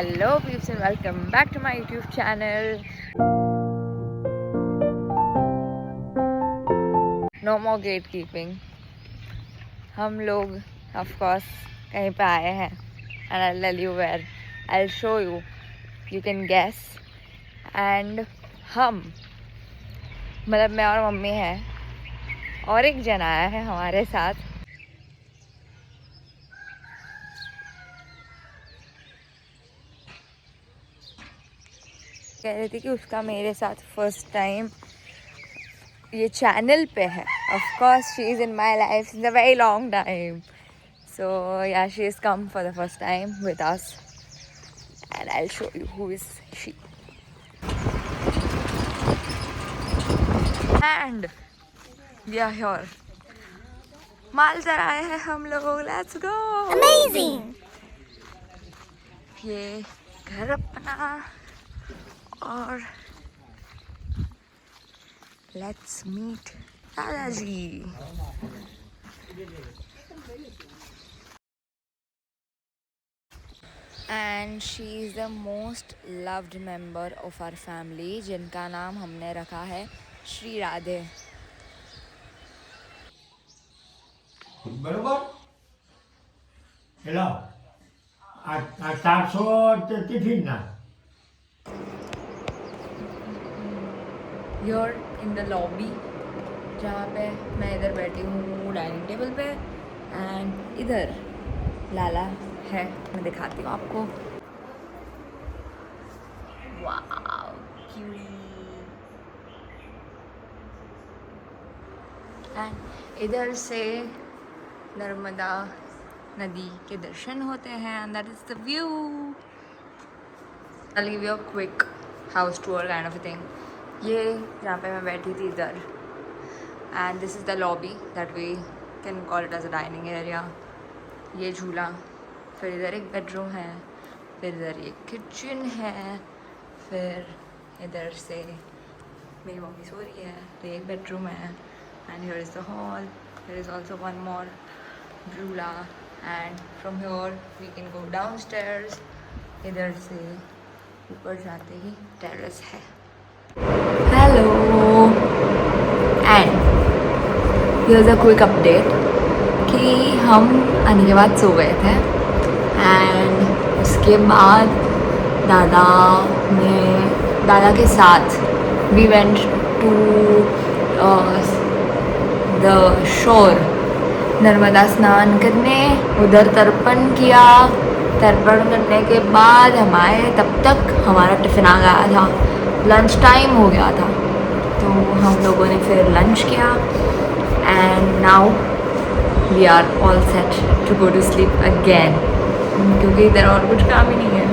Hello peeps and welcome back to my YouTube channel. No more gatekeeping. हम लोग of course कहीं पे आए हैं and I'll tell you where. I'll show you. You can guess. And हम मतलब मैं और मम्मी हैं और एक जन आया है हमारे साथ. कह रही थी कि उसका मेरे साथ फर्स्ट टाइम ये चैनल पे है. Of course she is in my life since a very long time. So yeah, she has come for the first time with us and I'll show you who is she. And we are here. मालदर आए हैं हम लोग. Let's go. Amazing. ये घर अपना और let's meet दादाजी. And she is the most loved member of our family जिनका नाम हमने रखा है श्री राधे. बरोबर हेलो आज 400 टिफिन ना You're in the lobby जहाँ पे मैं इधर बैठी हूँ डाइनिंग टेबल पे एंड इधर लाला है. मैं दिखाती हूँ आपको. Wow cutie. एंड इधर से नर्मदा नदी के दर्शन होते हैं and that is the view. I'll give you a quick house tour kind of a thing. ये जहाँ पे मैं बैठी थी इधर and this is the lobby that we can call it as a dining area. ये झूला, फिर इधर एक बेडरूम है, फिर इधर एक किचन है, फिर इधर से मेरी मम्मी सो रही है तो एक बेडरूम है and here is the hall. There is also one more झूला and from here we can go downstairs. इधर से ऊपर जाते ही टेरेस है. Hello and here's a quick update कि हम आने के बाद सो गए थे एंड उसके बाद दादा के साथ we went to the shore Narmada स्नान करने. उधर तर्पण किया. तर्पण करने के बाद हम आए तब तक हमारा टिफ़िन आ गया था. लंच टाइम हो गया था तो हम लोगों ने फिर लंच किया and now we are all set to go to sleep again क्योंकि इधर और कुछ काम ही नहीं है.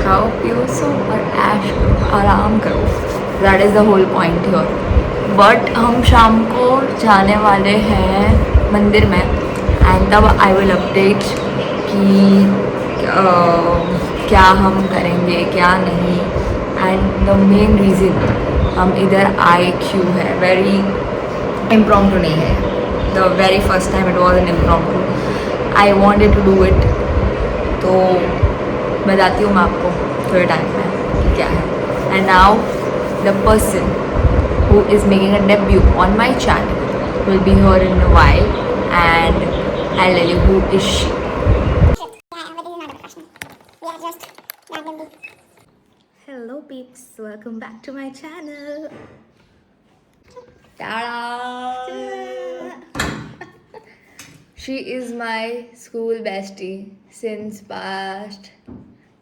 खाओ पियो सो और ऐश करो, आराम करो. That is the whole point here. But हम शाम को जाने वाले हैं मंदिर में एंड तब आई विल अपडेट कि क्या हम करेंगे क्या नहीं. एंड द मेन रीज़न हम इधर आए क्यों है, वेरी इम्प्रॉम्प्टू नहीं है. The very first time it was an impromptu. I wanted to do it. तो बताती हूँ मैं आपको थोड़े टाइम में कि क्या है. And now the person who is making a debut on my channel will be here in a while and I'll tell you who is she. Hello peeps, welcome back to my channel. Ta-da! She is my school bestie since past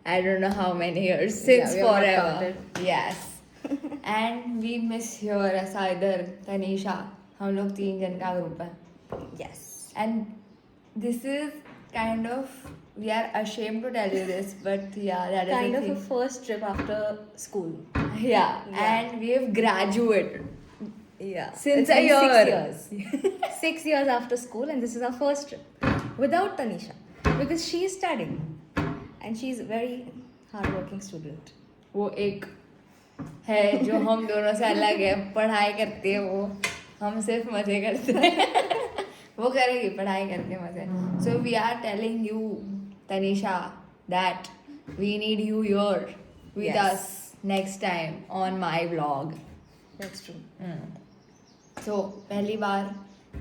I don't know how many years, since we have not forever. counted. Yes. And we miss here as either Tanisha. हम लोग 3 जन का group है. Yes. And this is kind of, we are ashamed to tell you this, but yeah, that is Kind the of a thing. first trip after school. Yeah, Yeah. and we have graduated Yeah. since It's a been year. 6 years. 6 years after school, and this is our first trip without Tanisha because she is studying and she is a very hardworking student. वो एक है जो हम दोनों से अलग है. पढ़ाई करती है वो, हम सिर्फ मजे करते हैं. वो करेगी पढ़ाई करके मजे. So we are telling you, Tanisha, that we need you here with Yes. us next time on my vlog. That's true. तो पहली बार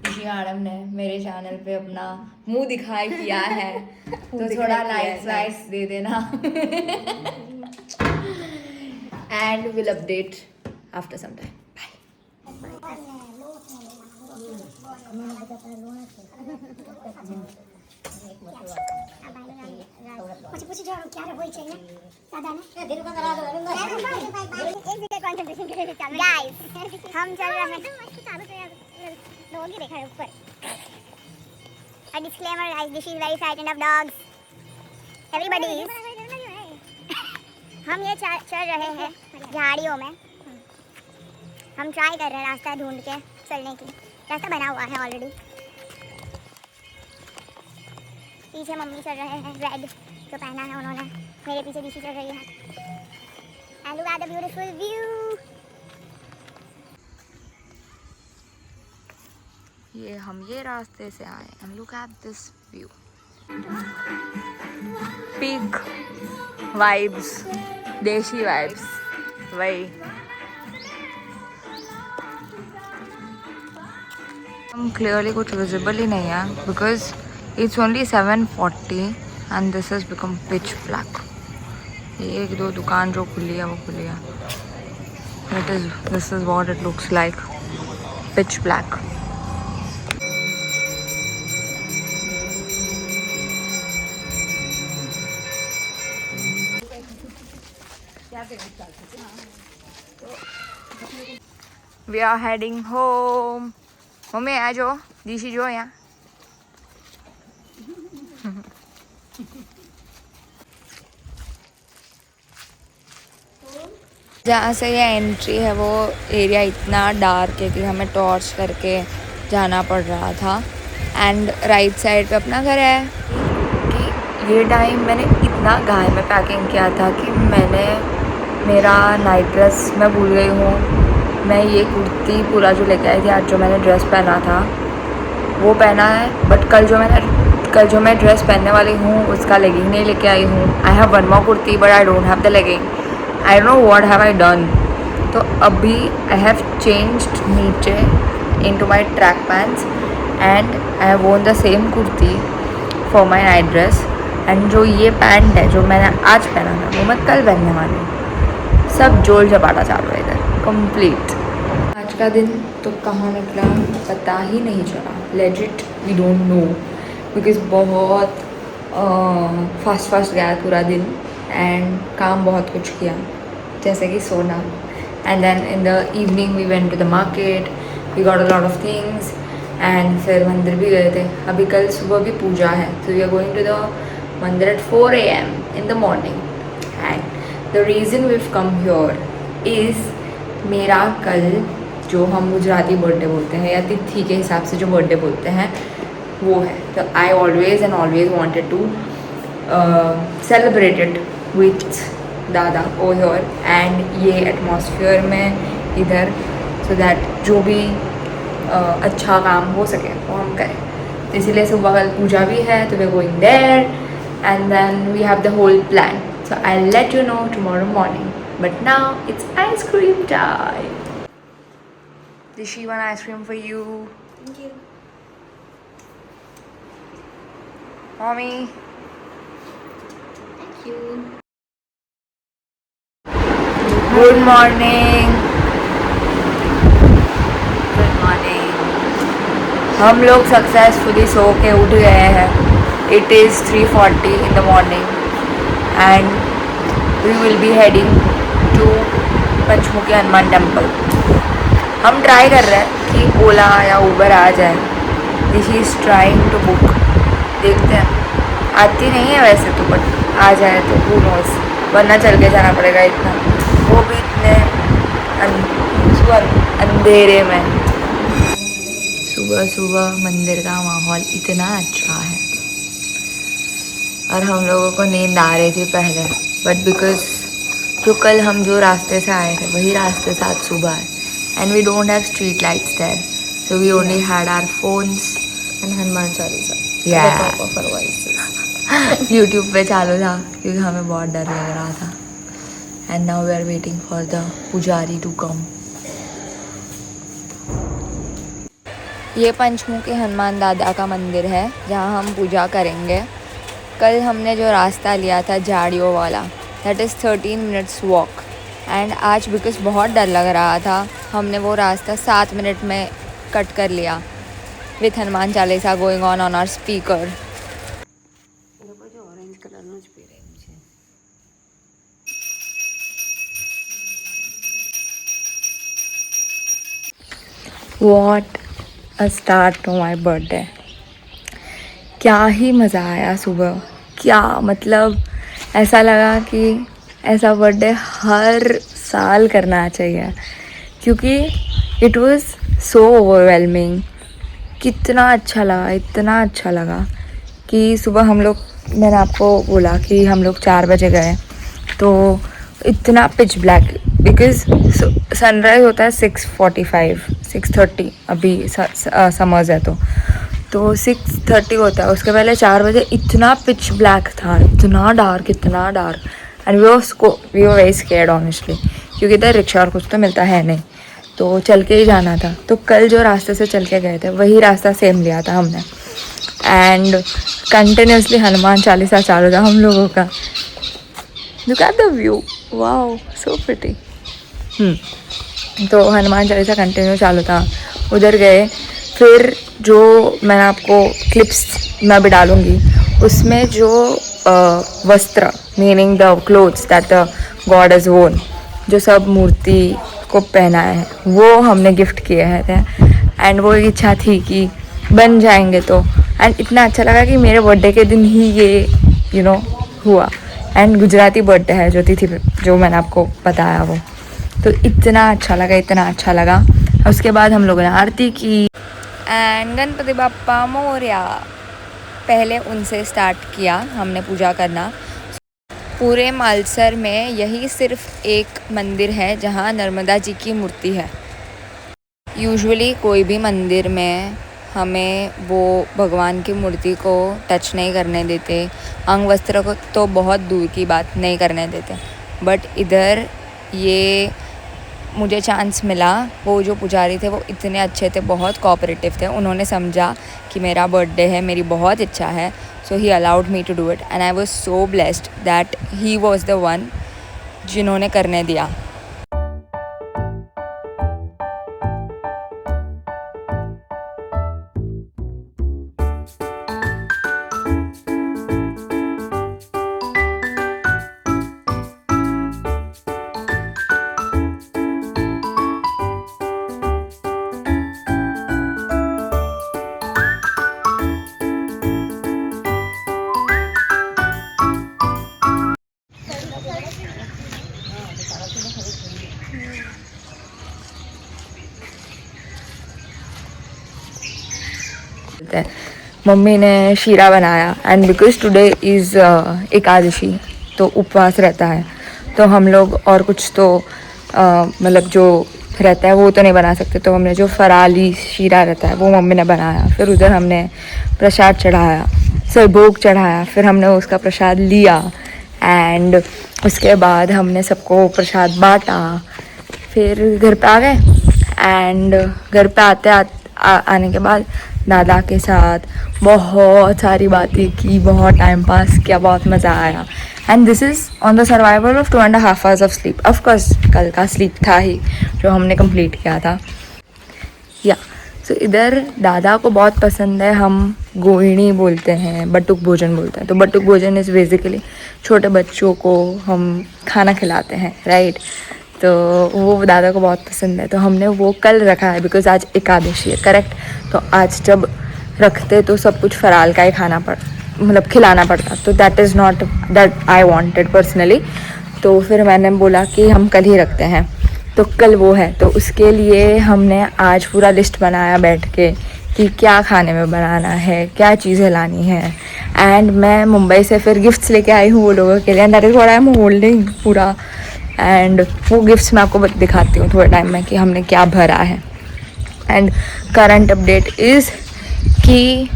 ऋषि मैडम ने मेरे चैनल पे अपना मुंह दिखाई किया है तो दिखाई थोड़ा किया लाइक्स है। वाइक्स दे देना and will update after some time bye પછી પૂછી જોવાનું ક્યારે હોય છે અહીંયા દાદાને દિલ કો કરા દો एक जगह कंसंट्रेशन करके चल गाइस हम चल रहे हैं चालू से लोग ही देखा है ऊपर a disclaimer guys this is very frightened of dogs everybody is हम ये चल रहे हैं झाड़ियों में हम ट्राई कर रहे हैं रास्ता ढूंढ के चलने की रास्ता बना हुआ है ऑलरेडी पीछे मम्मी चल रहे हैं रेड जो पहना है उन्होंने मेरे पीछे दिशी चल रही है and look at the beautiful view ये हम ये रास्ते से आए and look at this view peak vibes देशी वाइब्स वही हम क्लियरली कुछ विजिबल ही नहीं है because it's only 7:40 and this has become pitch black ये एक दो दुकान जो खुली है वो खुली है this is what it looks like pitch black We are heading home. Mummy आ जाओ दीशी जो यहाँ जहाँ से ये एंट्री है वो एरिया इतना डार्क है कि हमें टॉर्च करके जाना पड़ रहा था एंड राइट साइड पे अपना घर है कि ये टाइम मैंने इतना गाय में पैकिंग किया था कि मैंने मेरा नाइट ड्रेस मैं भूल गई हूँ मैं ये कुर्ती पूरा जो लेके आई थी आज जो मैंने ड्रेस पहना था वो पहना है बट कल जो मैं ड्रेस पहनने वाली हूँ उसका लेगिंग नहीं लेके आई हूँ I have one more kurti but I don't have the legging I don't know what have I done तो अभी आई हैव चेंज्ड नीचे into my track pants and I have worn the same kurti for my night dress and जो ये pant है जो मैंने आज पहना था वो मैं कल पहनने वाली हूँ सब जोल झपाटा चालू है इधर कंप्लीट आज का दिन तो कहाँ निकला पता ही नहीं चला legit we don't know because बहुत फास्ट गया पूरा दिन एंड काम बहुत कुछ किया जैसे कि सोना and then in the evening we went to the market we got a lot of things and फिर मंदिर भी गए थे अभी कल सुबह भी पूजा है तो we are going to the mandir at 4 AM in the morning and the reason we have come here is मेरा कल जो हम गुजराती बर्थडे बोलते हैं या तिथि के हिसाब से जो बर्थडे बोलते हैं वो है तो I always and always wanted to celebrate it with Dada ओ हियर एंड ये एटमॉस्फेयर में इधर सो दैट जो भी अच्छा काम हो सके वो हम करें तो इसीलिए सुबह कल पूजा भी है तो we are going there and then we have the whole plan so I let you know tomorrow morning but now it's ice cream time Dishi, one ice cream for you. Thank you. Mommy. Thank you. Good morning. Good morning. हम लोग successfully so के उठ गए हैं. It is 3:40 in the morning and we will be heading to Panchmukhi Hanuman temple. हम try कर रहे हैं कि ओला या उबर आ जाए. This is trying to book. देखते हैं. आती नहीं है वैसे तो बट आ जाए तो हू नोस वरना चल के जाना पड़ेगा इतना वो भी इतने अंधेरे में. सुबह सुबह मंदिर का माहौल इतना अच्छा है और हम लोगों को नींद आ रही थी पहले बट बिकॉज जो कल हम जो रास्ते से आए थे वही रास्ते से आज सुबह है and we don't have street lights there so we only had our phones And Hanuman Chalisa. Yeah. At the top of our voices. YouTube पे चालू था क्योंकि हमें बहुत डर लग रहा था. And now we are waiting for the pujari to come. ये पंचमुखी हनुमान दादा का मंदिर है जहाँ हम पूजा करेंगे. कल हमने जो रास्ता लिया था झाड़ियों वाला, that is 13 minutes walk. And आज बिकॉज बहुत डर लग रहा था, हमने वो रास्ता 7 मिनट में कट कर लिया with Hanuman Chalisa going on our speaker. What a start to my birthday. क्या ही मज़ा आया सुबह. क्या मतलब ऐसा लगा कि ऐसा बर्थडे हर साल करना चाहिए क्योंकि इट वाज सो ओवरवेलमिंग. कितना अच्छा लगा, इतना अच्छा लगा कि सुबह हम लोग, मैंने आपको बोला कि हम लोग 4 बजे गए तो इतना पिच ब्लैक बिकॉज सनराइज़ होता है 6:45 6:30. अभी समर्स है तो 6:30 होता है. उसके पहले 4 बजे इतना पिच ब्लैक था, इतना dark and we were very scared honestly क्योंकि इधर रिक्शा और कुछ तो मिलता है नहीं, तो चल के ही जाना था. तो कल जो रास्ते से चल के गए थे वही रास्ता सेम लिया था हमने. एंड कंटिन्यूसली हनुमान चालीसा चालू था हम लोगों का. Look at the view, wow so pretty. तो हनुमान चालीसा कंटिन्यू चालू था. उधर गए, फिर जो मैंने आपको क्लिप्स मैं भी डालूँगी उसमें जो वस्त्र meaning the clothes that the God is वोन, जो सब मूर्ति को पहनाए हैं वो हमने गिफ्ट किए हैं थे. एंड वो इच्छा थी कि बन जाएंगे तो. एंड इतना अच्छा लगा कि मेरे बर्थडे के दिन ही ये हुआ. एंड गुजराती बर्थडे है जो तिथि जो मैंने आपको बताया वो, तो इतना अच्छा लगा. उसके बाद हम लोगों ने आरती की एंड गणपति बाप्पा मोरया पहले उनसे स्टार्ट किया हमने पूजा करना. पूरे मालसर में यही सिर्फ एक मंदिर है जहाँ नर्मदा जी की मूर्ति है. यूजुअली कोई भी मंदिर में हमें वो भगवान की मूर्ति को टच नहीं करने देते, अंग वस्त्र को तो बहुत दूर की बात नहीं करने देते. बट इधर ये मुझे चांस मिला. वो जो पुजारी थे वो इतने अच्छे थे, बहुत कोऑपरेटिव थे. उन्होंने समझा कि मेरा बर्थडे है, मेरी बहुत इच्छा है, so he allowed me to do it. And I was so blessed that he was the one जिन्होंने करने दिया. मम्मी ने शीरा बनाया. And because today is Ekadashi तो उपवास रहता है, तो हम लोग और कुछ तो मतलब जो रहता है वो तो नहीं बना सकते. तो हमने जो फराली शीरा रहता है वो मम्मी ने बनाया. फिर उधर हमने प्रसाद चढ़ाया, भोग चढ़ाया. फिर हमने उसका प्रसाद लिया एंड उसके बाद हमने सबको प्रसाद बांटा. फिर घर पे आ गए एंड घर पे आने के बाद दादा के साथ बहुत सारी बातें की, बहुत टाइम पास किया, बहुत मज़ा आया. And this is on the survival of 2.5 hours of sleep. Of course कल का स्लीप था ही जो हमने कंप्लीट किया था. सो इधर दादा को बहुत पसंद है, हम गोइणी बोलते हैं, बटुक भोजन बोलते हैं. तो बटुक भोजन इज़ बेसिकली छोटे बच्चों को हम खाना खिलाते हैं, राइट. तो वो दादा को बहुत पसंद है, तो हमने वो कल रखा है बिकॉज आज एकादशी है, करेक्ट. तो आज जब रखते तो सब कुछ फराल का ही मतलब खिलाना पड़ता. तो that is not that I wanted personally. तो फिर मैंने बोला कि हम कल ही रखते हैं, तो कल वो है. तो उसके लिए हमने आज पूरा लिस्ट बनाया बैठ के कि क्या खाने में बनाना है, क्या चीज़ें लानी है. एंड मैं मुंबई से फिर गिफ्ट्स लेके आई हूँ वो लोगों के लिए. And that is what I am holding पूरा. एंड वो गिफ्ट्स मैं आपको दिखाती हूँ थोड़े टाइम में कि हमने क्या भरा है. एंड करंट अपडेट इज़ कि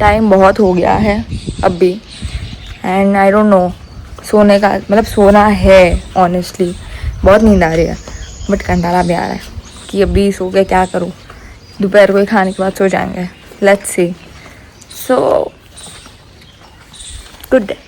टाइम बहुत हो गया है अभी एंड आई डोंट नो सोने का मतलब सोना है ऑनेस्टली, बहुत नींद आ रही है बट कंटाला भी आ रहा है कि अभी सो के क्या करूँ, दोपहर को ही खाने के बाद सो जाएंगे, let's see. So good day.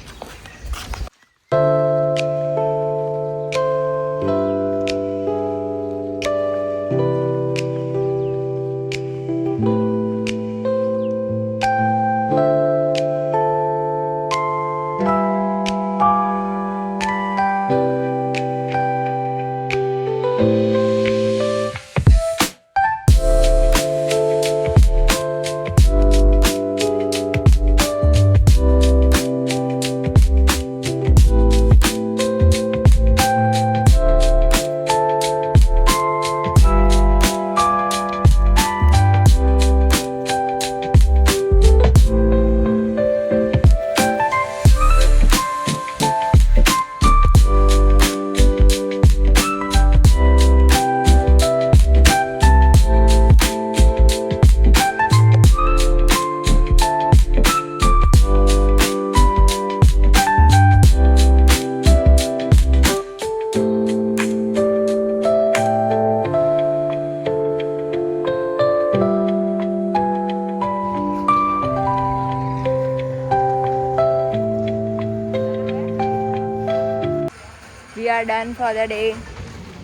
We are done for the day.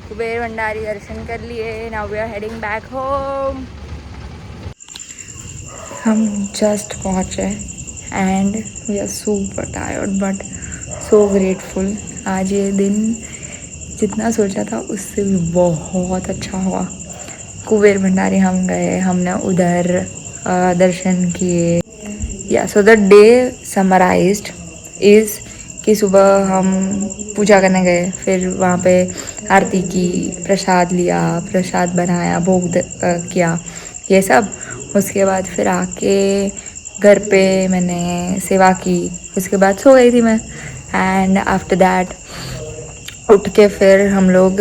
Kuber Bhandari दर्शन कर लिए. Now we are heading back home. हम just पहुँचे and we are super tired but so grateful. आज ये दिन जितना सोचा था उससे भी बहुत अच्छा हुआ. कुबेर भंडारी हम गए, हमने उधर दर्शन किए. Yeah, so the day summarized is कि सुबह हम पूजा करने गए, फिर वहाँ पे आरती की, प्रसाद लिया, प्रसाद बनाया, भोग किया, ये सब. उसके बाद फिर आके घर पे मैंने सेवा की, उसके बाद सो गई थी मैं. एंड आफ्टर दैट उठ के फिर हम लोग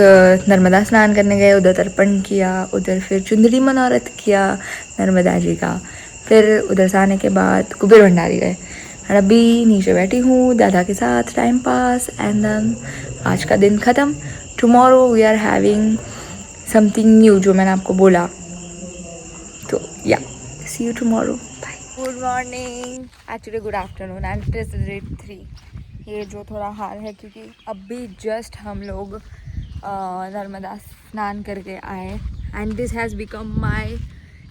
नर्मदा स्नान करने गए, उधर तर्पण किया, उधर फिर चुंदरी मनोरथ किया नर्मदा जी का. फिर उधर से आने के बाद कुबेर भंडारी गए. और अभी नीचे बैठी हूँ दादा के साथ टाइम पास. एंड देन आज का दिन ख़त्म. Tomorrow we are having something new, जो मैंने आपको बोला. तो yeah see you tomorrow, bye. Good morning, actually good afternoon and it is day 3. ये जो थोड़ा हाल है क्योंकि अभी जस्ट हम लोग नर्मदा स्नान करके आए. And this has become my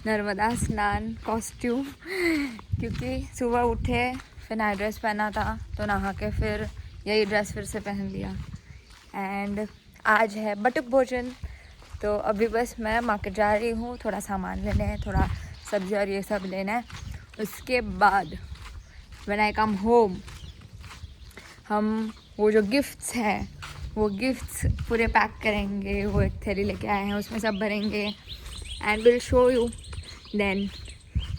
Narmada स्नान कॉस्ट्यूम. क्योंकि सुबह उठे, फिर नाइट ड्रेस पहना था, तो नहा के फिर यही ड्रेस फिर से पहन लिया. एंड आज है बटुक भोजन, तो अभी बस मैं मार्केट जा रही हूँ थोड़ा सामान लेने, थोड़ा सब्ज़ी और ये सब लेना है. उसके बाद व्हेन आई कम होम, हम वो जो गिफ्ट्स हैं वो गिफ्ट्स पूरे पैक करेंगे. वो एक थैली लेके आए हैं, उसमें सब भरेंगे and will show you. Then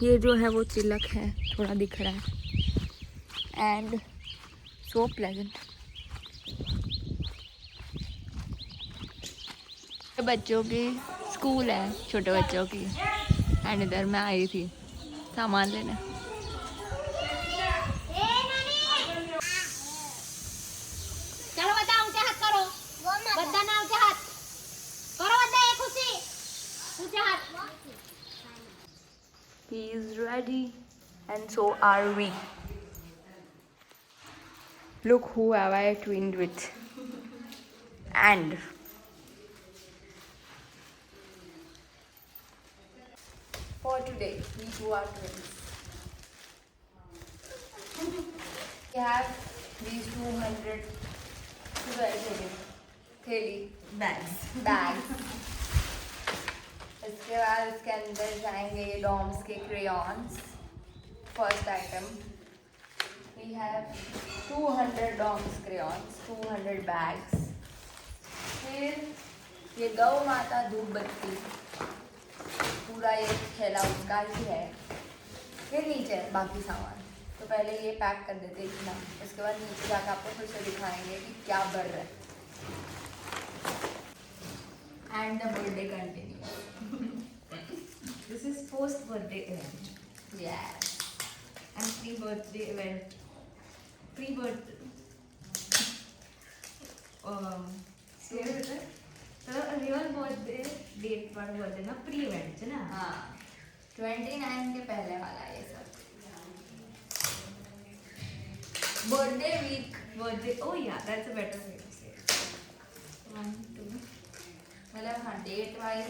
ये जो है वो तिलक है, थोड़ा दिख रहा है. And so pleasant. बच्चों की स्कूल है, छोटे बच्चों की. एंड इधर मैं आई थी सामान लेने. चलो बताओ, ऊंचे हाथ करो. बद्दा ना ऊंचे हाथ करो. बद्दा एक ऊंचे हाथ. He is ready and so are we. Look who have I twinned with. And for today we two are twins. We have these 200 थैली bags. इसके बाद इसके अंदर जाएंगे ये डॉम्स के crayons. First item we have 200 Doms crayons, 200 bags. फिर ये गौ माता धूप बत्ती, पूरा ये थैला उसका ही है. फिर नीचे बाकी सामान. तो पहले ये पैक कर देते इतना, उसके बाद नीचे जाकर आपको फिर से दिखाएंगे कि क्या बढ़ रहा है. And the birthday continue. This is post birthday event Yes. and pre birthday event. Pre birth real birthday date पर बर्थडे ना प्री इवेंट है ना हाँ 29 के पहले वाला ये सब birthday week birthday oh yeah that's a better way to say 1 2 मतलब हाँ डेट वाइज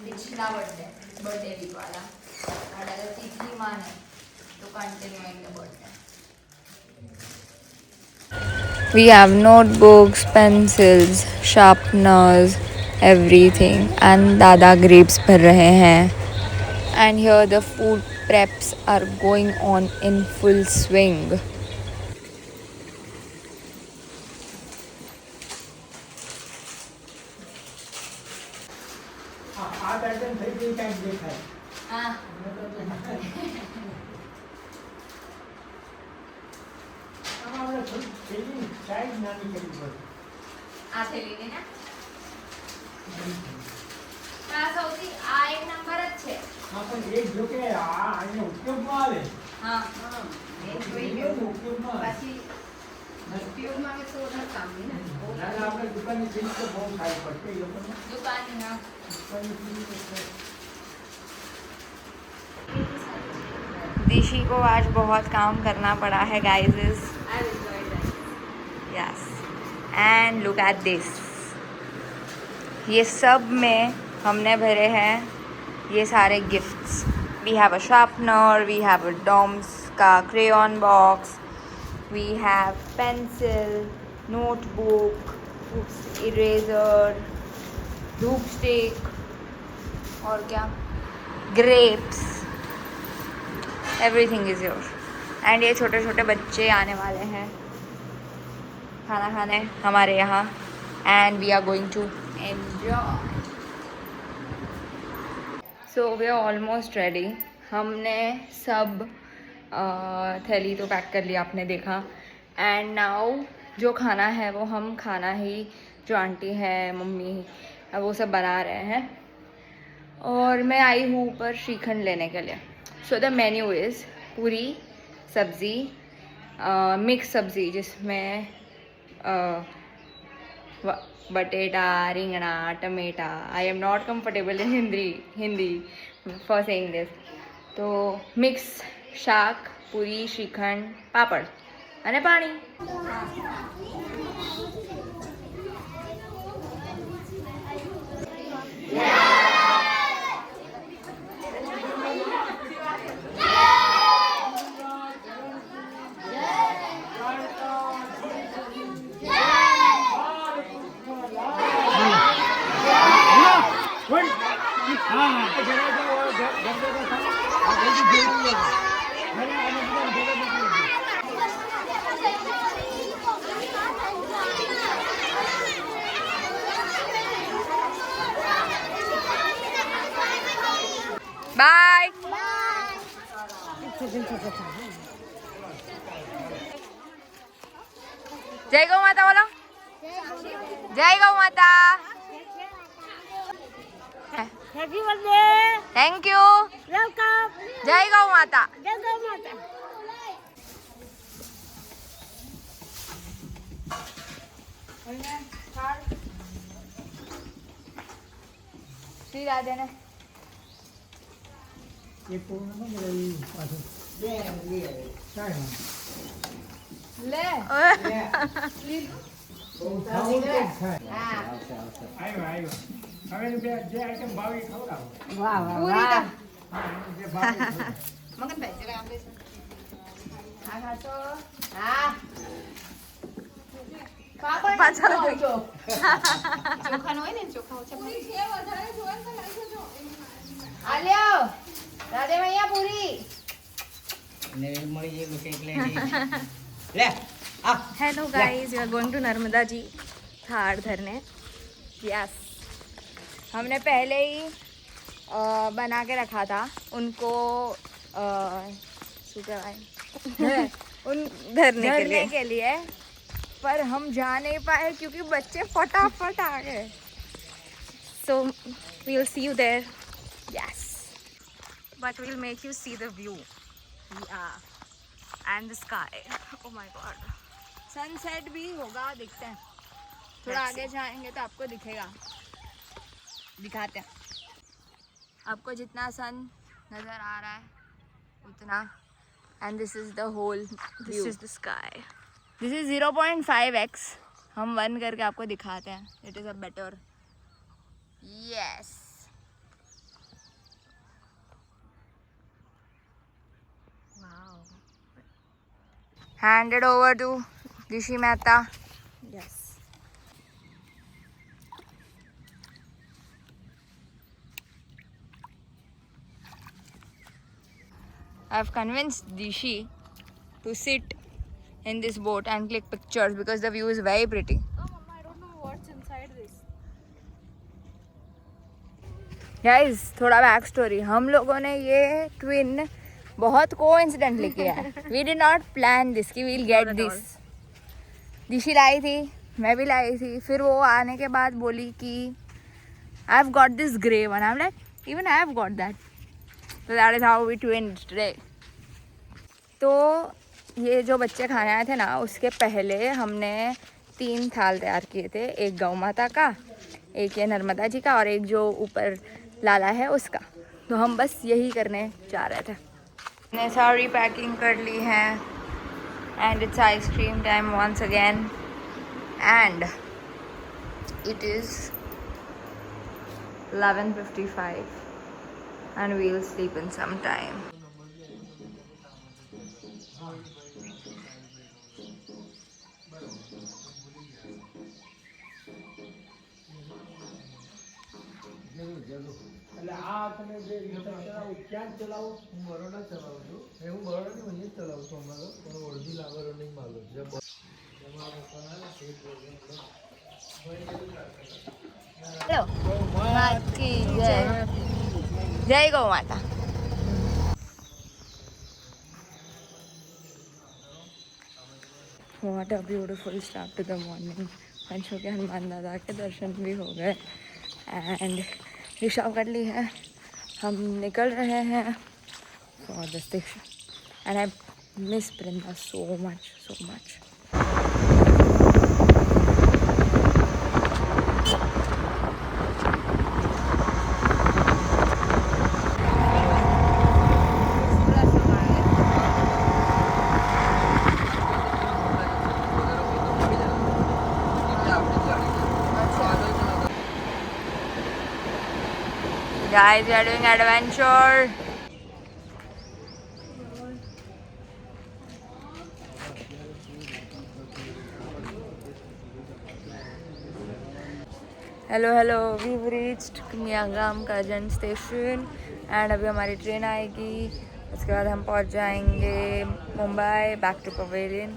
पिछला बर्थडे वीक वाला और अगर तिथि माने तो continuing the birthday We have notebooks, pencils, sharpeners, everything and Dada grapes भर रहे हैं and here the food preps are going on in full swing. આ પેટર્ન થઈ ગઈ કાંઈક દેખાય हाँ આમાં આપણે થોડી પેલી સાઈઝ નાની કરવી પડે આ થેલીને ના આ સૌથી આ એક નંબર જ છે હા પણ એક જો કે આને ઉપયોગમાં આવે હા ઉપયોગમાં આવે ના આપણે દુકાનની ચીજ તો બહુ સારી પડશે એ લોકોને દુકાનની હા દુકાનની ચીજ તો दिशी को आज बहुत काम करना पड़ा है guys yes and look at this ये सब में हमने भरे हैं ये सारे gifts we have a sharpener we have a Doms का crayon box we have pencil notebook eraser dhoop stick और क्या grapes everything is your and ये छोटे छोटे बच्चे आने वाले हैं खाना खाने हमारे यहाँ and we are going to enjoy so we are almost ready हमने सब थैली तो पैक कर लिया आपने देखा एंड नाउ जो खाना है वो हम खाना ही जो आंटी है मम्मी वो सब बना रहे हैं और मैं आई हूँ ऊपर श्रीखंड लेने के लिए सो द मेन्यू इज़ पूरी सब्ज़ी मिक्स सब्ज़ी जिसमें बटेटा रिंगना tomato I am not comfortable in Hindi for saying this तो मिक्स शाक पूरी श्रीखंड पापड़ અને પાણી बाय जय गौ माता बोलो जय गौ माता happy birthday thank you welcome जय गौ माता जय गौ माता श्री राधे ने એ પૂર્ણ ન મળે પાછું કાંઈ ले ખાવું તો જ થાય આવ્યો હવે જે આઈટમ ભાવી ખવડાવો पूरी का હા જે ભાવે मगन भाई जरा आप हाँ हाँ तो हाँ પાછળ ચોખા નો હોય ને ચોખા ઓછા આલ્યો રાધે મૈયા પૂરી hello guys you are going to Narmada ji थाड़ धरने यस हमने पहले ही बना के रखा था उनको उन धरने के लिए पर हम जा नहीं पाए क्योंकि बच्चे फटाफट आ गए so we'll see you there yes but we'll make you see the view yeah and the sky, oh my God. Sunset भी होगा, देखते हैं, थोड़ा आगे जाएंगे तो आपको दिखेगा, दिखाते हैं आपको जितना सन नज़र आ रहा है उतना। And this is the whole, this is the sky, this is 0.5x, हम 1 करके आपको दिखाते हैं, it is a better, yes. Handed over to Dishi Mehta. Yes. I've convinced Dishi to sit in this boat and click pictures because the view is very pretty. Oh, Mama, I don't know what's inside this. Guys, थोड़ा back story, हम लोगों ने ये twin बहुत coincidentally किया है। We did not plan this कि we'll get this. Dishi लाई थी, मैं भी लाई थी, फिर वो आने के बाद बोली कि I have got this grey one, I am like even I have got that, so that is how we twinned today. तो ये जो बच्चे खाने आए थे ना, उसके पहले हमने 3 थाल तैयार किए थे, एक गौ माता का, एक ये नर्मदा जी का और एक जो ऊपर लाला है उसका। तो हम बस यही करने जा रहे थे। मैंने सारी पैकिंग कर ली है and it's ice cream time once again and it is 11:55 and we'll sleep in some time. એટલે આ તમે જે વિચાર ચલાવો ક્યાં ચલાવો? હું બરોડા ચલાવું છું. હું બરોડાની વચ્ચે જ ચલાવું છું અમારો, પણ ઓળધી લાગો રનિંગ માલો છે. એમાં લોકોના સેટ हेलो मात की जय, जय गौ माता। What a beautiful start to the morning। पंचों के हनुमान दादा के दर्शन भी हो गए एंड रिक्शा कर ली है, हम निकल रहे हैं for the station and I miss Vrinda so much so much. Guys, we are doing adventure. हेलो we've reached Miyagam Karjan station एंड अभी हमारी ट्रेन आएगी, उसके बाद हम पहुंच जाएंगे Mumbai back to pavilion.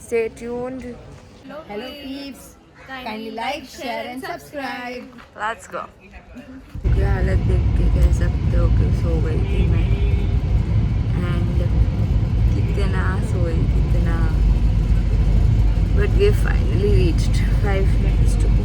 Stay tuned. Hello peeps, kindly like, share and subscribe. Let's go. ये हालत देख के कह सकते हो कि सो गई थी मैं, एंड कितना सोई कितना, but we finally reached 5 minutes to go।